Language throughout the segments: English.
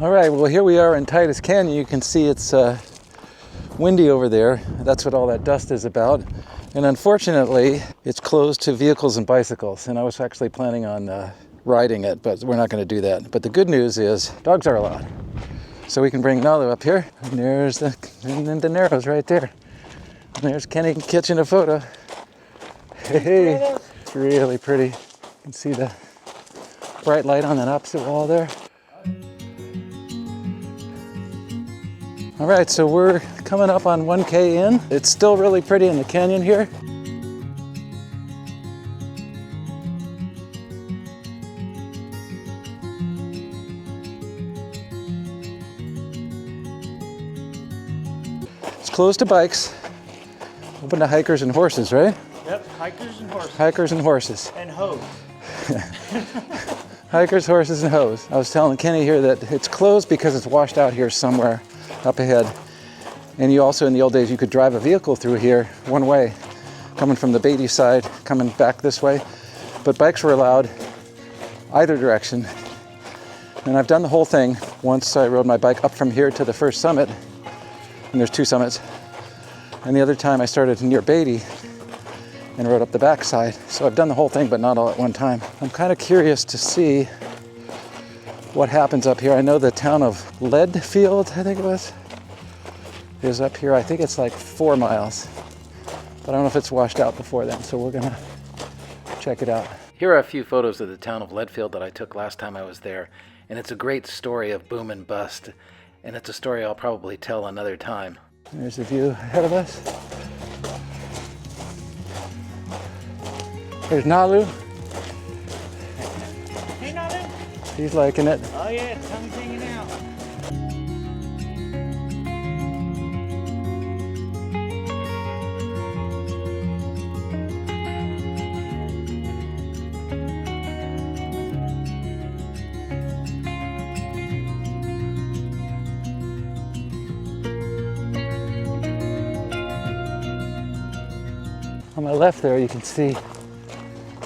All right, well here we are in Titus Canyon. You can see it's windy over there. That's what all that dust is about. And unfortunately, it's closed to vehicles and bicycles. And I was actually planning on riding it, but we're not going to do that. But the good news is dogs are allowed. So we can bring Nalu up here. And there's the Narrows right there. And there's Kenny catching a photo. Hey, it's really pretty. You can see the bright light on that opposite wall there. All right, so we're coming up on 1K in. It's still really pretty in the canyon here. It's closed to bikes, open to hikers and horses, right? Yep, hikers and horses. Hikers and horses. And hoes. Hikers, horses, and hoes. I was telling Kenny here that it's closed because it's washed out here somewhere up ahead. And you also, in the old days, you could drive a vehicle through here one way, coming from the Beatty side, coming back this way. But bikes were allowed either direction. And I've done the whole thing. Once I rode my bike up from here to the first summit, and there's 2 summits. And the other time I started near Beatty and rode up the backside. So I've done the whole thing, but not all at one time. I'm kind of curious to see what happens up here. I know the town of Leadfield, I think it was, is up here. I think it's like 4 miles, but I don't know if it's washed out before then. So we're gonna check it out. Here are a few photos of the town of Leadfield that I took last time I was there. And it's a great story of boom and bust. And it's a story I'll probably tell another time. There's the view ahead of us. There's Nalu. Hey, Nalu. He's liking it. Oh yeah, tongue's hanging out. On my left there, you can see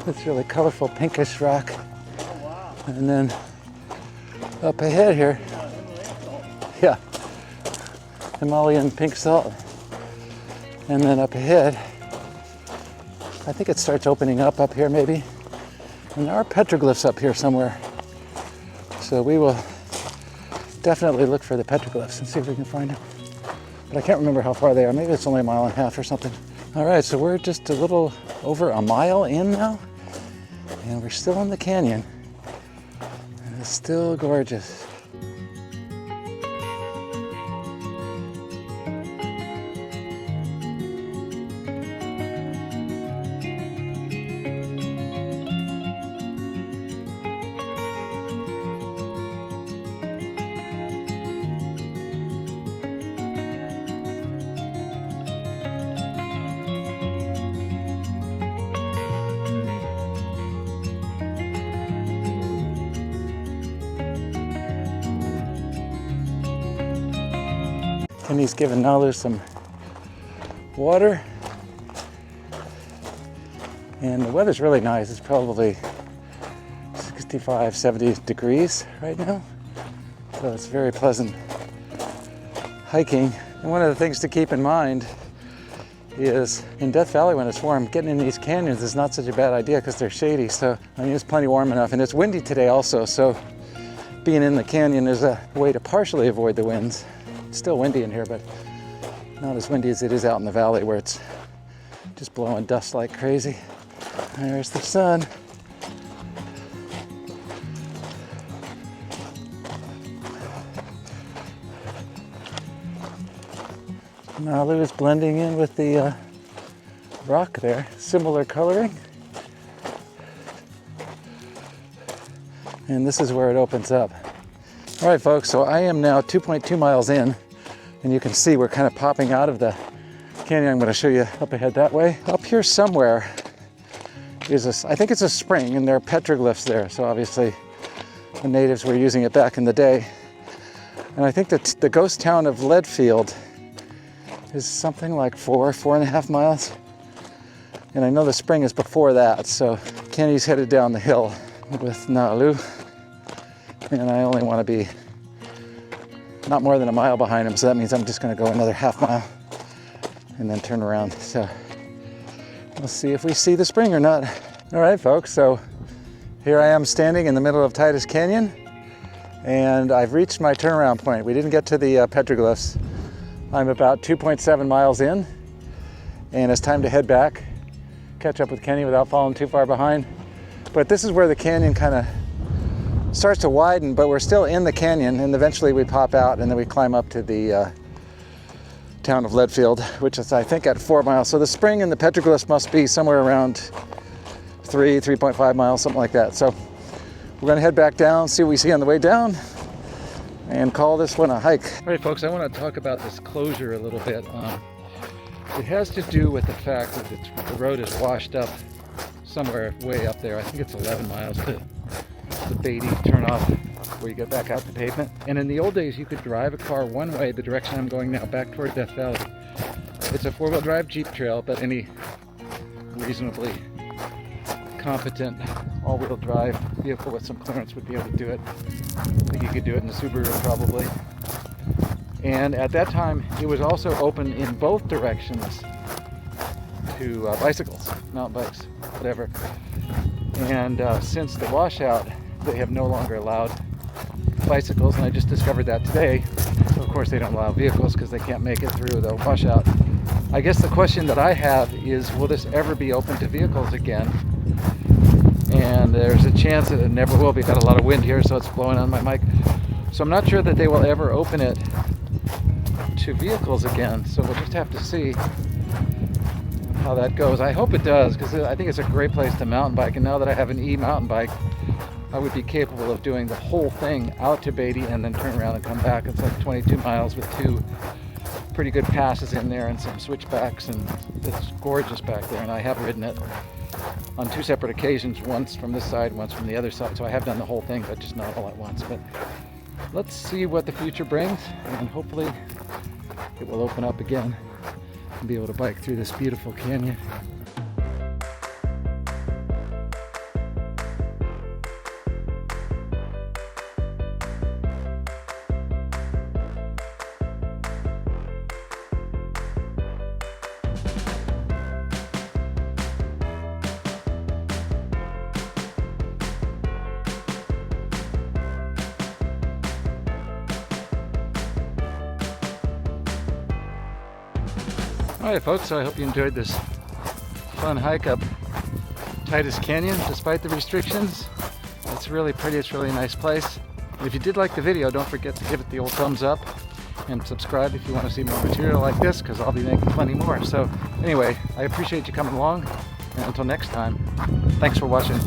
this really colorful pinkish rock. Oh wow. And then up ahead here, yeah, Himalayan pink salt. And then up ahead, I think it starts opening up here maybe. And there are petroglyphs up here somewhere. So we will definitely look for the petroglyphs and see if we can find them. But I can't remember how far they are. Maybe it's only 1.5 miles or something. All right, so we're just a little over 1 mile in now. And we're still in the canyon. And it's still gorgeous. And he's giving Nalu some water. And the weather's really nice. It's probably 65, 70 degrees right now. So it's very pleasant hiking. And one of the things to keep in mind is in Death Valley when it's warm, getting in these canyons is not such a bad idea because they're shady. So I mean, it's plenty warm enough, and it's windy today also. So being in the canyon is a way to partially avoid the winds. It's still windy in here, but not as windy as it is out in the valley where it's just blowing dust like crazy. There's the sun. Nalu is blending in with the rock there, similar coloring. And this is where it opens up. All right, folks, so I am now 2.2 miles in, and you can see we're kind of popping out of the canyon. I'm going to show you up ahead that way. Up here somewhere is I think it's a spring, and there are petroglyphs there, so obviously the natives were using it back in the day. And I think that the ghost town of Leadfield is something like 4.5 miles. And I know the spring is before that, so Kenny's headed down the hill with Nalu. And I only want to be not more than a mile behind him, so that means I'm just gonna go another half mile and then turn around. So we'll see if we see the spring or not. All right, folks, so here I am standing in the middle of Titus Canyon, and I've reached my turnaround point. We didn't get to the petroglyphs. I'm about 2.7 miles in, and it's time to head back, catch up with Kenny without falling too far behind. But this is where the canyon kind of starts to widen, but we're still in the canyon, and eventually we pop out and then we climb up to the town of Leadfield, which is I think at 4 miles. So the spring and the petroglyphs must be somewhere around 3.5 miles, something like that. So we're gonna head back down, see what we see on the way down, and call this one a hike. All right, folks, I want to talk about this closure a little bit. It has to do with the fact that the road is washed up somewhere way up there. I think it's 11 miles to the Beatty turnoff where you get back out the pavement. And in the old days, you could drive a car one way, the direction I'm going now, back toward Death Valley. It's a 4-wheel drive Jeep trail, but any reasonably competent all-wheel drive vehicle with some clearance would be able to do it. I think you could do it in a Subaru probably. And at that time, it was also open in both directions to bicycles, mountain bikes, whatever. And since the washout, they have no longer allowed bicycles, and I just discovered that today. So of course they don't allow vehicles because they can't make it through the washout. I guess the question that I have is, will this ever be open to vehicles again? And there's a chance that it never will be. Got a lot of wind here, so it's blowing on my mic. So I'm not sure that they will ever open it to vehicles again. So we'll just have to see how that goes. I hope it does, because I think it's a great place to mountain bike. And now that I have an e-mountain bike, I would be capable of doing the whole thing out to Beatty and then turn around and come back. It's like 22 miles with 2 pretty good passes in there and some switchbacks, and it's gorgeous back there. And I have ridden it on 2 separate occasions, once from this side, once from the other side. So I have done the whole thing, but just not all at once. But let's see what the future brings, and hopefully it will open up again and be able to bike through this beautiful canyon. Alright folks, so I hope you enjoyed this fun hike up Titus Canyon despite the restrictions. It's really pretty, it's a really nice place. And if you did like the video, don't forget to give it the old thumbs up and subscribe if you want to see more material like this, because I'll be making plenty more. So anyway, I appreciate you coming along, and until next time, thanks for watching.